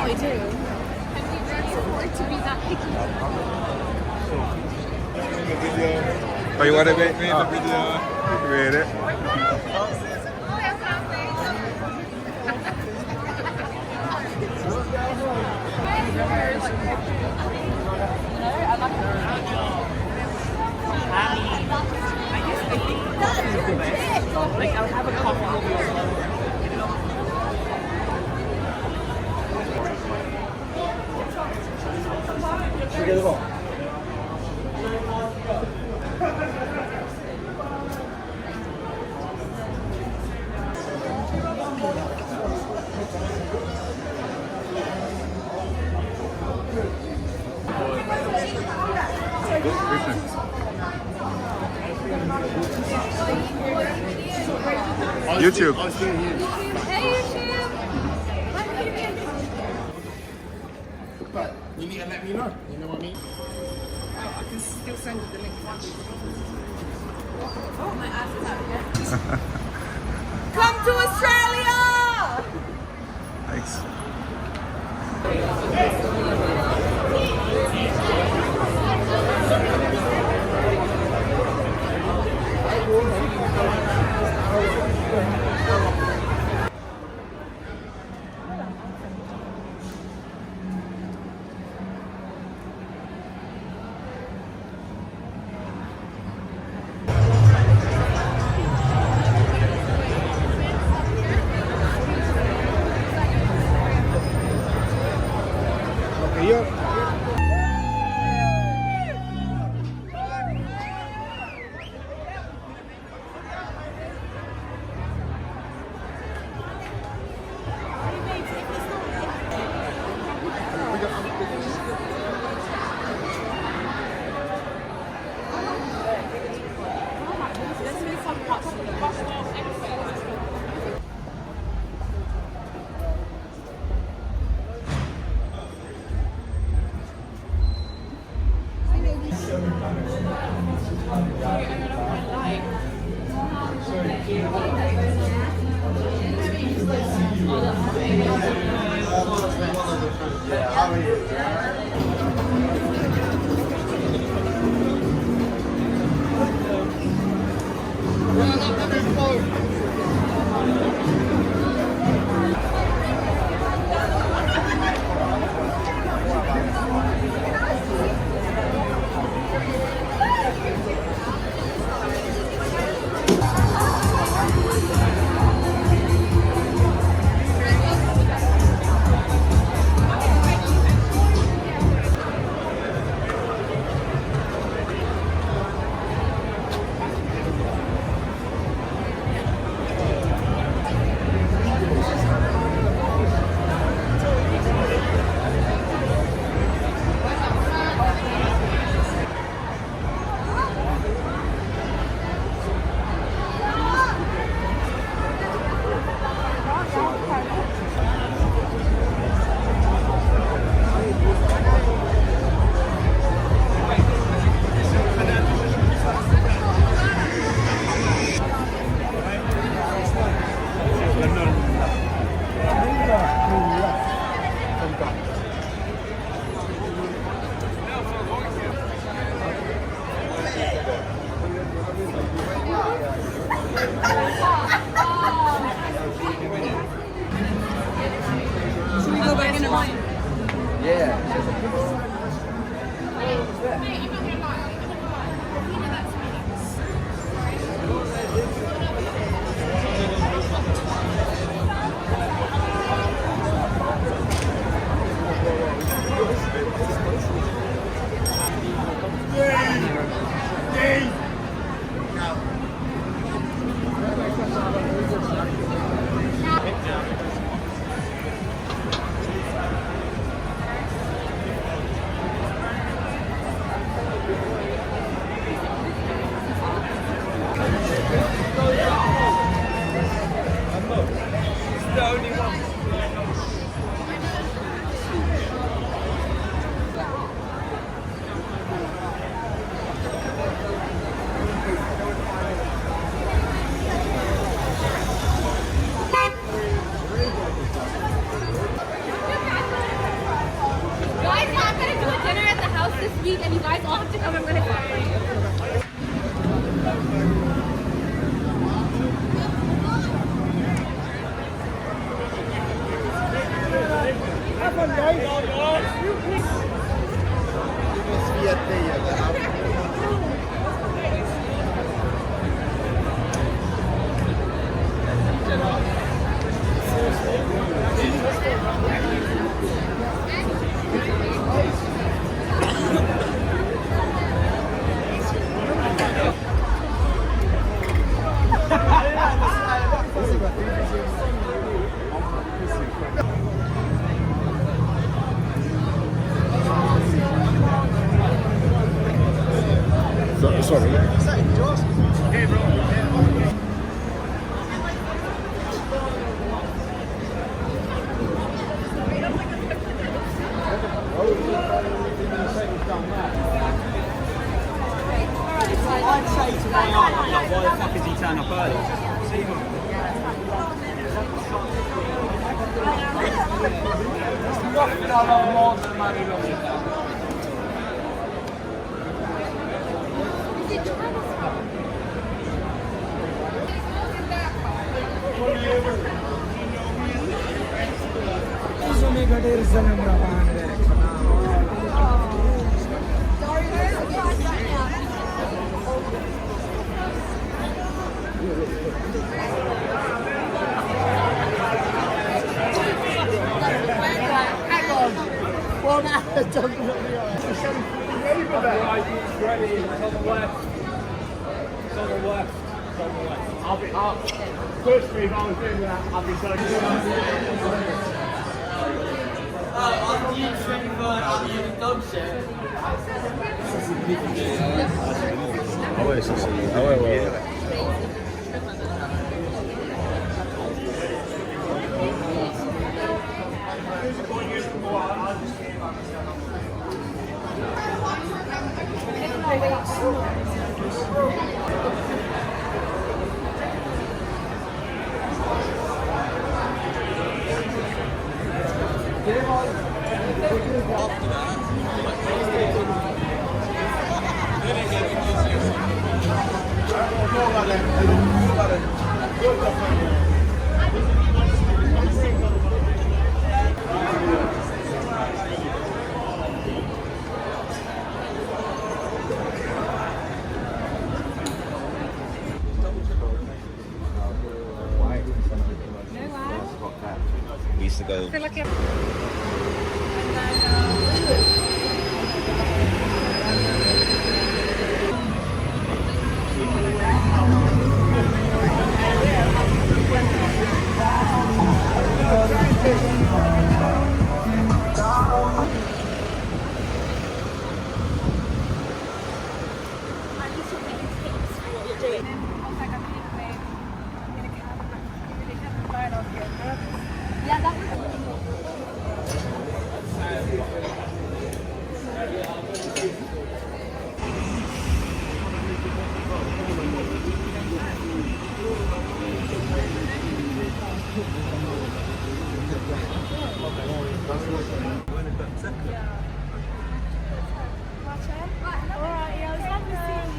we do. And we can't afford to be that picky. Oh, you want to make me the video? Read it. Like, I'll have a coffee with you. YouTube. Hey, YouTube! But you need to let me know. You know what I mean? I can still send you the link. Oh, my ass is out here. Come to Australia! Thanks. Sorry. Hey, bro. I'd say to my aunt, like, why the fuck is he turning up early? Well, now it doesn't look right. Ready, it's on the left. It's on the left. It's on the left. I'll be up. Push me if I was doing that. I'll be so I'm using dog shit. Ah ouais, ça c'est. Ah ouais, ouais. We used to go. Yeah, that was. Alright, yeah, I was happy to see you.